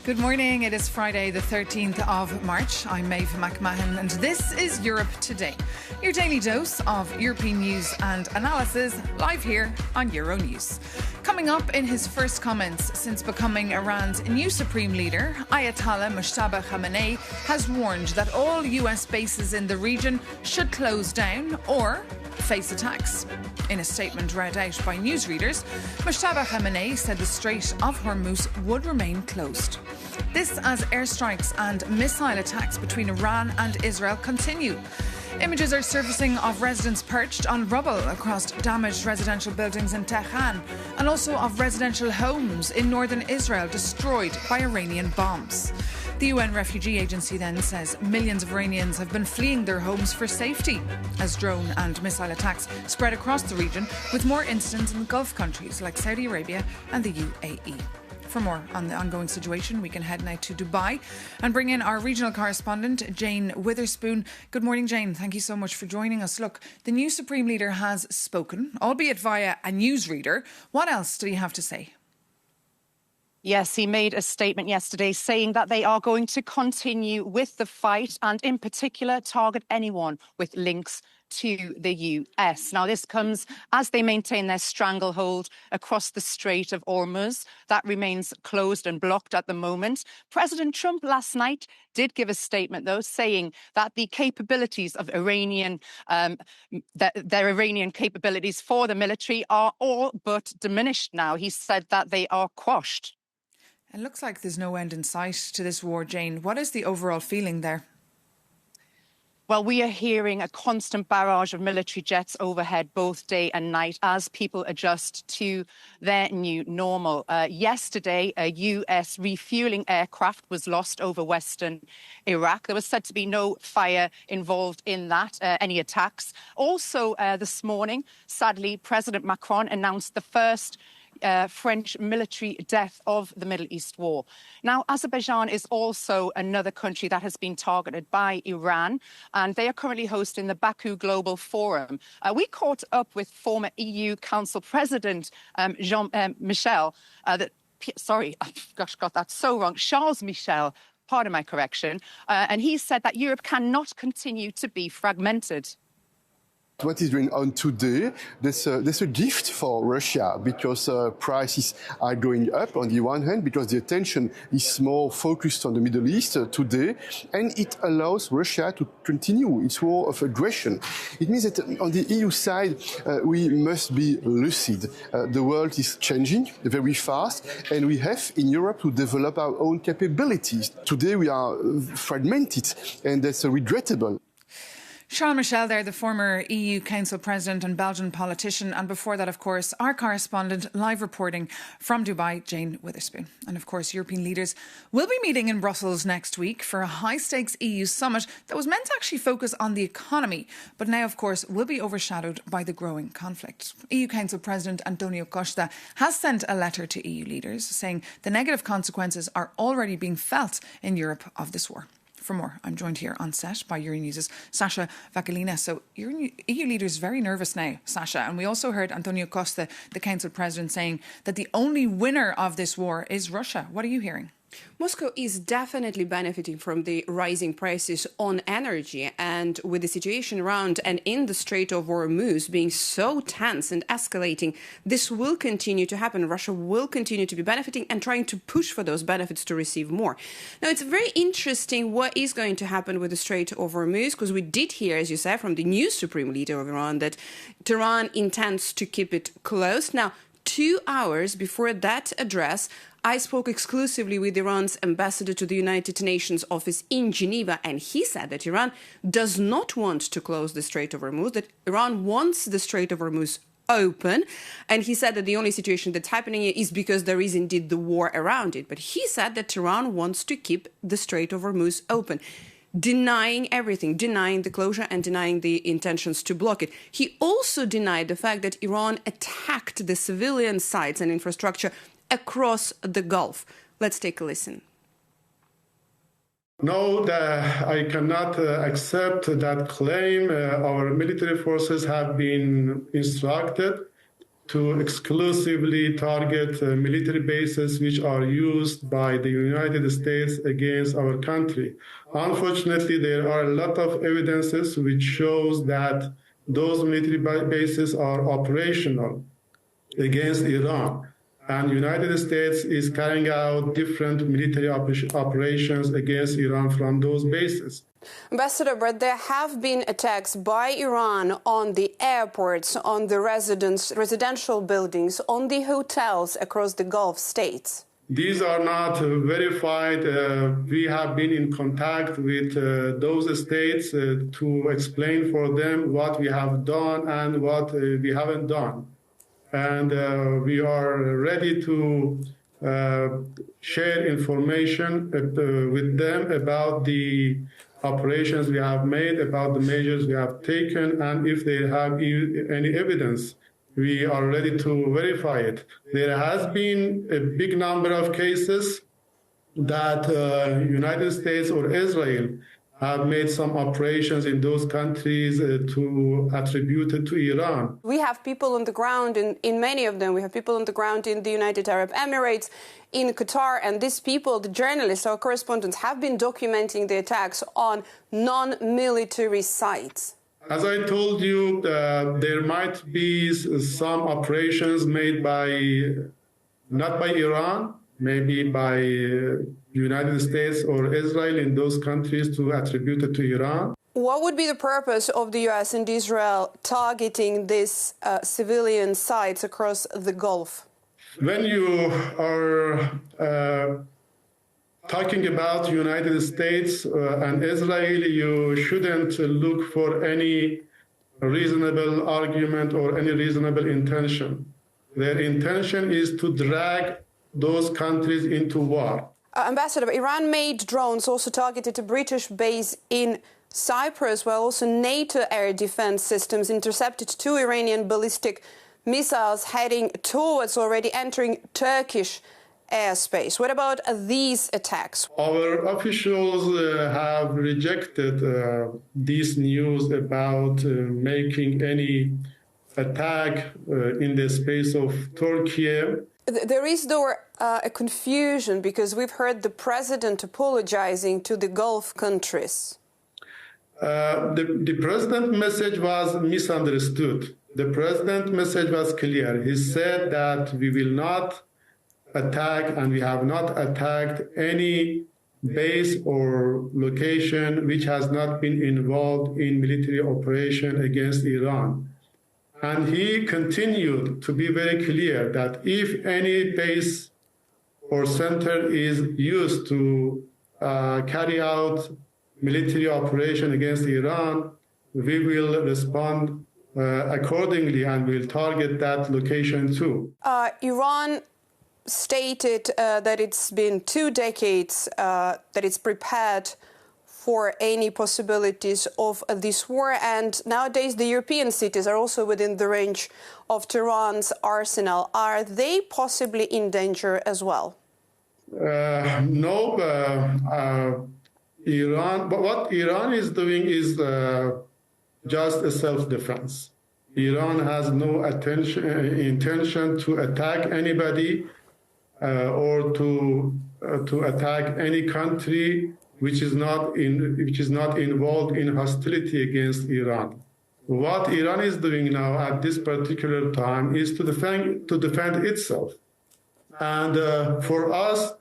Good morning. It is Friday, the 13th of March. I'm Maeve McMahon, and this is Europe Today, your daily dose of European news and analysis, live here on Euronews. Coming up in his first comments since becoming Iran's new supreme leader, Ayatollah Mojtaba Khamenei has warned that all US bases in the region should close down or face attacks. In a statement read out by newsreaders, Mojtaba Khamenei said the Strait of Hormuz would remain closed. This as airstrikes and missile attacks between Iran and Israel continue. Images are surfacing of residents perched on rubble across damaged residential buildings in Tehran, and also of residential homes in northern Israel destroyed by Iranian bombs. The UN Refugee Agency then says millions of Iranians have been fleeing their homes for safety as drone and missile attacks spread across the region, with more incidents in Gulf countries like Saudi Arabia and the UAE. For more on the ongoing situation, we can head now to Dubai and bring in our regional correspondent, Jane Witherspoon. Good morning, Jane. Thank you so much for joining us. Look, the new Supreme Leader has spoken, albeit via a newsreader. What else do you have to say? Yes, he made a statement yesterday saying that they are going to continue with the fight and in particular target anyone with links to the US. Now, this comes as they maintain their stranglehold across the Strait of Hormuz. That remains closed and blocked at the moment. President Trump last night did give a statement, though, saying that the capabilities of their Iranian capabilities for the military are all but diminished now. He said that they are quashed. It looks like there's no end in sight to this war, Jane. What is the overall feeling there? Well, we are hearing a constant barrage of military jets overhead both day and night as people adjust to their new normal. Yesterday, a US refueling aircraft was lost over western Iraq. There was said to be no fire involved in that, any attacks. Also, this morning, sadly, President Macron announced the first French military death of the Middle East war. Now, Azerbaijan is also another country that has been targeted by Iran, and they are currently hosting the Baku Global Forum. We caught up with former EU Council President Jean-Michel, got that so wrong, Charles Michel, pardon my correction, and he said that Europe cannot continue to be fragmented. What is going on today, there's a gift for Russia because prices are going up on the one hand because the attention is more focused on the Middle East today, and it allows Russia to continue its war of aggression. It means that on the EU side, we must be lucid. The world is changing very fast, and we have in Europe to develop our own capabilities. Today we are fragmented, and that's regrettable. Charles Michel there, the former EU Council President and Belgian politician. And before that, of course, our correspondent live reporting from Dubai, Jane Witherspoon. And of course, European leaders will be meeting in Brussels next week for a high-stakes EU summit that was meant to actually focus on the economy, but now, of course, will be overshadowed by the growing conflict. EU Council President Antonio Costa has sent a letter to EU leaders saying the negative consequences are already being felt in Europe of this war. For more, I'm joined here on set by Euronews' Sasha Vakalina. So EU leaders very nervous now, Sasha. And we also heard Antonio Costa, the Council President, saying that the only winner of this war is Russia. What are you hearing? Moscow is definitely benefiting from the rising prices on energy, and with the situation around and in the Strait of Hormuz being so tense and escalating, this will continue to happen. Russia will continue to be benefiting and trying to push for those benefits to receive more. Now, it's very interesting what is going to happen with the Strait of Hormuz, because we did hear, as you said, from the new Supreme Leader of Iran that Tehran intends to keep it closed. Now, 2 hours before that address, I spoke exclusively with Iran's ambassador to the United Nations office in Geneva, and he said that Iran does not want to close the Strait of Hormuz, that Iran wants the Strait of Hormuz open. And he said that the only situation that's happening is because there is indeed the war around it. But he said that Iran wants to keep the Strait of Hormuz open, denying everything, denying the closure and denying the intentions to block it. He also denied the fact that Iran attacked the civilian sites and infrastructure across the Gulf. Let's take a listen. No, I cannot accept that claim. Our military forces have been instructed to exclusively target military bases which are used by the United States against our country. Unfortunately, there are a lot of evidences which shows that those military bases are operational against Iran. And the United States is carrying out different military operations against Iran from those bases. Ambassador, but there have been attacks by Iran on the airports, on the residential buildings, on the hotels across the Gulf states. These are not verified. We have been in contact with those states to explain for them what we have done and what we haven't done. And we are ready to share information with them about the operations we have made, about the measures we have taken, and if they have any evidence, we are ready to verify it. There has been a big number of cases that United States or Israel have made some operations in those countries to attribute it to Iran. We have people on the ground in many of them. We have people on the ground in the United Arab Emirates, in Qatar, and these people, the journalists, our correspondents, have been documenting the attacks on non-military sites. As I told you, there might be some operations made not by Iran, maybe by United States or Israel in those countries to attribute it to Iran. What would be the purpose of the US and Israel targeting these civilian sites across the Gulf? When you are talking about United States and Israel, you shouldn't look for any reasonable argument or any reasonable intention. Their intention is to drag those countries into war. Ambassador, Iran-made drones also targeted a British base in Cyprus, while also NATO air defense systems intercepted 2 Iranian ballistic missiles heading towards already entering Turkish airspace. What about these attacks? Our officials have rejected this news about making any attack in the space of Turkey. There is, though, a confusion because we've heard the president apologizing to the Gulf countries. The president's message was misunderstood. The president's message was clear. He said that we will not attack, and we have not attacked any base or location which has not been involved in military operation against Iran. And he continued to be very clear that if any base or center is used to carry out military operation against Iran, we will respond accordingly and will target that location too. Iran stated that it's been 2 decades that it's prepared for any possibilities of this war, and nowadays the European cities are also within the range of Tehran's arsenal. Are they possibly in danger as well? No. Iran, but what Iran is doing is just a self-defense. Iran has no intention to attack anybody or to attack any country which is not involved in hostility against Iran. What Iran is doing now at this particular time is to defend itself. And for us,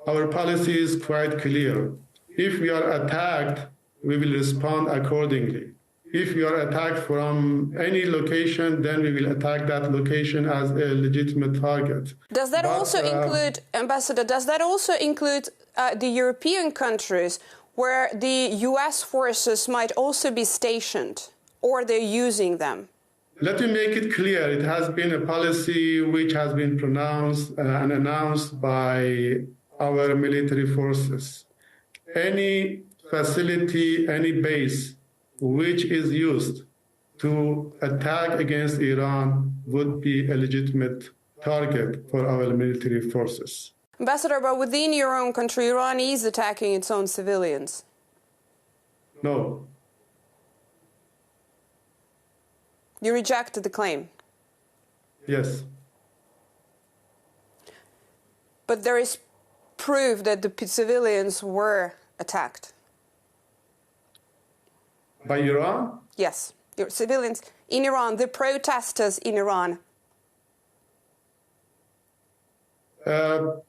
our policy is quite clear. If we are attacked, we will respond accordingly. If we are attacked from any location, then we will attack that location as a legitimate target. Does that also include, Ambassador, does that also include the European countries where the US forces might also be stationed, or they're using them? Let me make it clear. It has been a policy which has been pronounced and announced by our military forces. Any facility, any base which is used to attack against Iran would be a legitimate target for our military forces. Ambassador, but within your own country, Iran is attacking its own civilians. No. You rejected the claim? Yes. But there is proof that the civilians were attacked. By Iran? Yes, civilians in Iran, the protesters in Iran.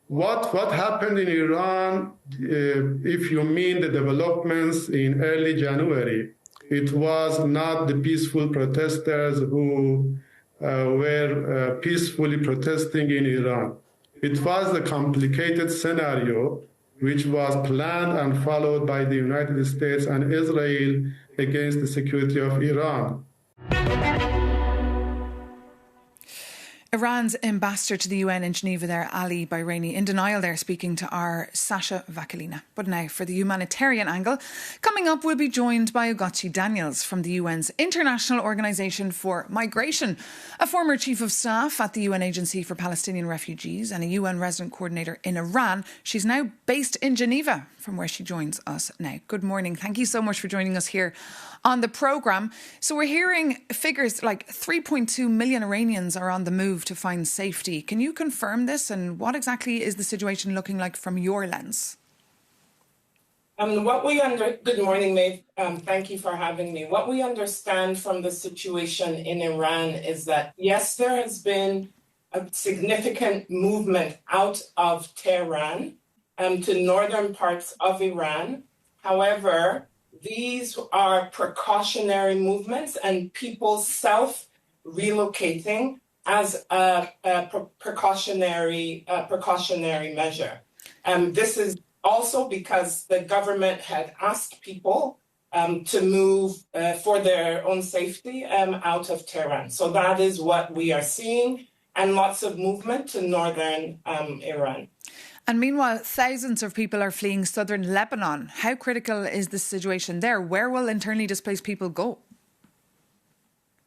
What happened in Iran, if you mean the developments in early January, it was not the peaceful protesters who were peacefully protesting in Iran. It was the complicated scenario which was planned and followed by the United States and Israel against the security of Iran. Iran's ambassador to the UN in Geneva there, Ali Bahraini, in denial there, speaking to our Sasha Vakalina. But now for the humanitarian angle. Coming up, we'll be joined by Ugochi Daniels from the UN's International Organisation for Migration, a former chief of staff at the UN Agency for Palestinian Refugees and a UN resident coordinator in Iran. She's now based in Geneva, from where she joins us now. Good morning. Thank you so much for joining us here on the programme. So we're hearing figures like 3.2 million Iranians are on the move to find safety. Can you confirm this, and what exactly is the situation looking like from your lens? Good morning, Maeve. Thank you for having me. What we understand from the situation in Iran is that, yes, there has been a significant movement out of Tehran to northern parts of Iran. However, these are precautionary movements and people self-relocating as a precautionary measure. This is also because the government had asked people to move for their own safety out of Tehran. So that is what we are seeing, and lots of movement to northern Iran. And meanwhile, thousands of people are fleeing southern Lebanon. How critical is the situation there? Where will internally displaced people go?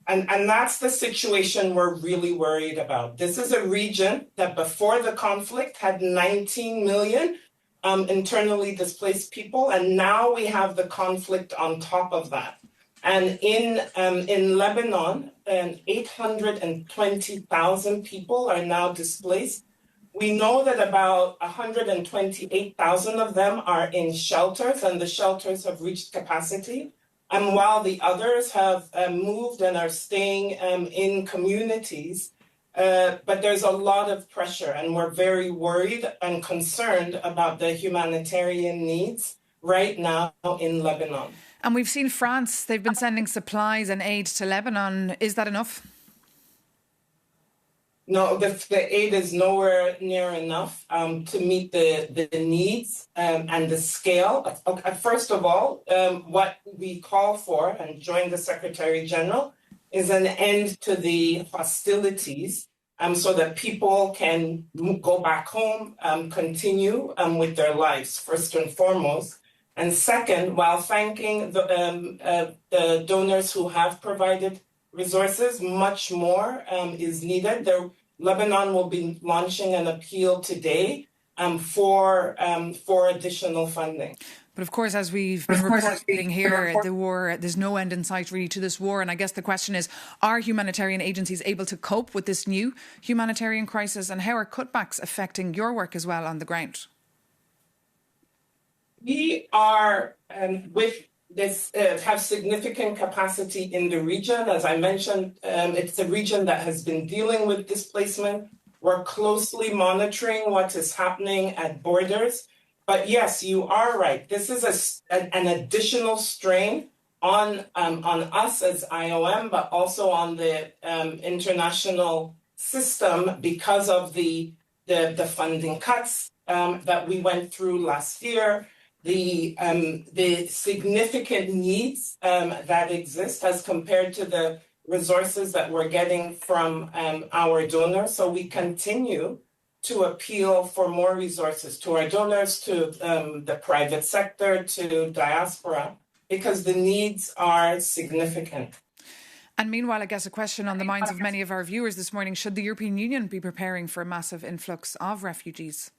And that's the situation we're really worried about. This is a region that before the conflict had 19 million internally displaced people, and now we have the conflict on top of that. And in Lebanon, 820,000 people are now displaced. We know that about 128,000 of them are in shelters, and the shelters have reached capacity. And while the others have moved and are staying in communities, but there's a lot of pressure, and we're very worried and concerned about the humanitarian needs right now in Lebanon. And we've seen France, they've been sending supplies and aid to Lebanon. Is that enough? No, the aid is nowhere near enough to meet the needs and the scale. First of all, what we call for and join the Secretary General is an end to the hostilities so that people can go back home, continue with their lives, first and foremost. And second, while thanking the donors who have provided resources, much more is needed. Lebanon will be launching an appeal today for additional funding. But of course, as we've been reporting here, the war, there's no end in sight really to this war. And I guess the question is, are humanitarian agencies able to cope with this new humanitarian crisis? And how are cutbacks affecting your work as well on the ground? We are have significant capacity in the region. As I mentioned, it's a region that has been dealing with displacement. We're closely monitoring what is happening at borders. But yes, you are right. This is an additional strain on us as IOM, but also on the international system because of the funding cuts that we went through last year. The significant needs that exist as compared to the resources that we're getting from our donors. So we continue to appeal for more resources to our donors, to the private sector, to diaspora, because the needs are significant. And meanwhile, I guess a question on the minds of many of our viewers this morning, should the European Union be preparing for a massive influx of refugees?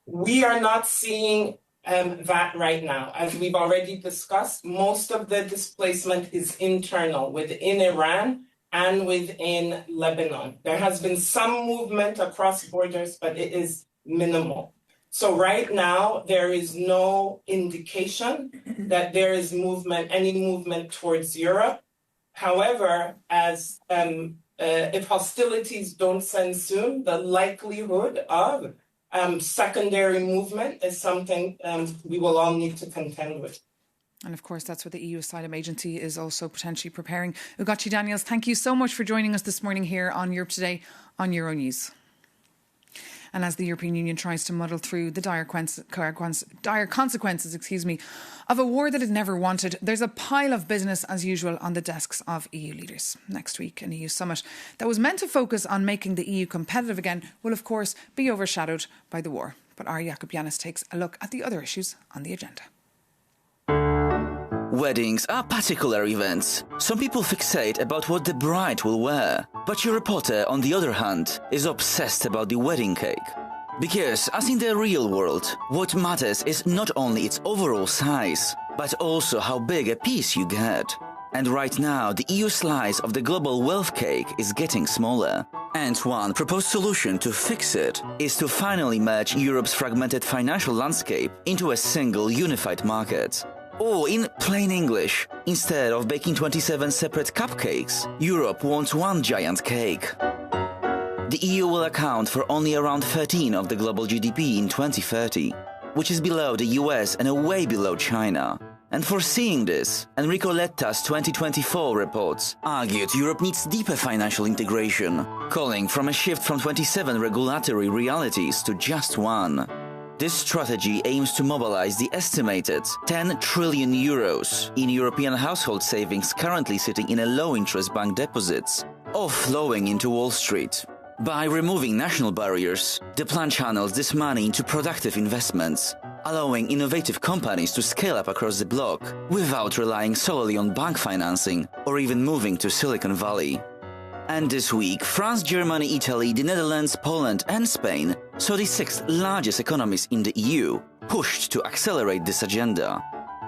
We are not seeing that right now. As we've already discussed, most of the displacement is internal within Iran, and within Lebanon. There has been some movement across borders, but it is minimal. So right now, there is no indication that there is any movement towards Europe. However, if hostilities don't end soon, the likelihood of secondary movement is something we will all need to contend with. And of course, that's what the EU Asylum Agency is also potentially preparing. Ugochi Daniels, thank you so much for joining us this morning here on Europe Today on Euronews. And as the European Union tries to muddle through the dire consequences of a war that it never wanted, there's a pile of business as usual on the desks of EU leaders. Next week, an EU summit that was meant to focus on making the EU competitive again will, of course, be overshadowed by the war. But Ari Jacobianis takes a look at the other issues on the agenda. Weddings are particular events. Some people fixate about what the bride will wear, but your reporter, on the other hand, is obsessed about the wedding cake. Because, as in the real world, what matters is not only its overall size, but also how big a piece you get. And right now, the EU slice of the global wealth cake is getting smaller. And one proposed solution to fix it is to finally merge Europe's fragmented financial landscape into a single unified market. Or in plain English, instead of baking 27 separate cupcakes, Europe wants one giant cake. The EU will account for only around 13% of the global GDP in 2030, which is below the US and way below China. And foreseeing this, Enrico Letta's 2024 reports argued Europe needs deeper financial integration, calling for a shift from 27 regulatory realities to just one. This strategy aims to mobilize the estimated 10 trillion euros in European household savings currently sitting in a low-interest bank deposits, or flowing into Wall Street. By removing national barriers, the plan channels this money into productive investments, allowing innovative companies to scale up across the bloc without relying solely on bank financing or even moving to Silicon Valley. And this week, France, Germany, Italy, the Netherlands, Poland and Spain, so the 6th largest economies in the EU, pushed to accelerate this agenda.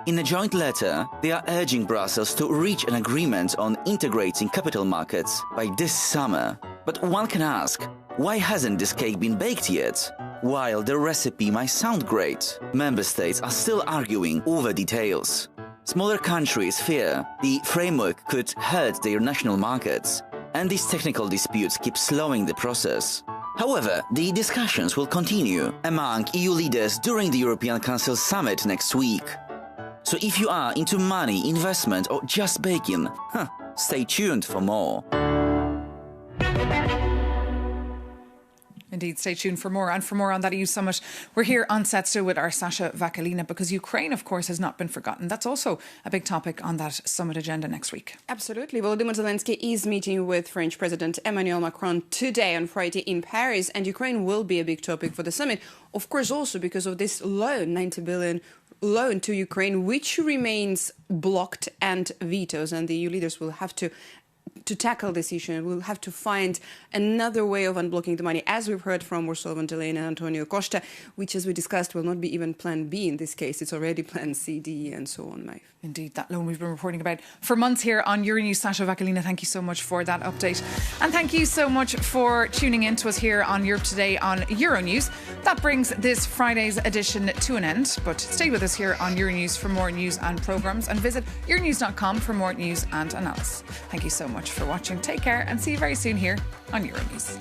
In a joint letter, they are urging Brussels to reach an agreement on integrating capital markets by this summer. But one can ask, why hasn't this cake been baked yet? While the recipe might sound great, member states are still arguing over details. Smaller countries fear the framework could hurt their national markets, and these technical disputes keep slowing the process. However, the discussions will continue among EU leaders during the European Council summit next week. So if you are into money, investment or just baking, stay tuned for more. Indeed, stay tuned for more. And for more on that EU summit, we're here on set still with our Sasha Vakalina, because Ukraine, of course, has not been forgotten. That's also a big topic on that summit agenda next week. Absolutely. Volodymyr Zelensky is meeting with French President Emmanuel Macron today on Friday in Paris, and Ukraine will be a big topic for the summit. Of course, also because of this loan, 90 billion loan to Ukraine, which remains blocked and vetoes, and the EU leaders will have to tackle this issue. We'll have to find another way of unblocking the money, as we've heard from Ursula von der Leyen and Antonio Costa, which, as we discussed, will not be even plan B in this case. It's already plan C, D, and so on, Maeve. Indeed, that loan we've been reporting about for months here on Euronews. Sasha Vakalina, thank you so much for that update. And thank you so much for tuning in to us here on Europe Today on Euronews. That brings this Friday's edition to an end. But stay with us here on Euronews for more news and programmes, and visit euronews.com for more news and analysis. Thank you so much for watching. Take care and see you very soon here on Euronews.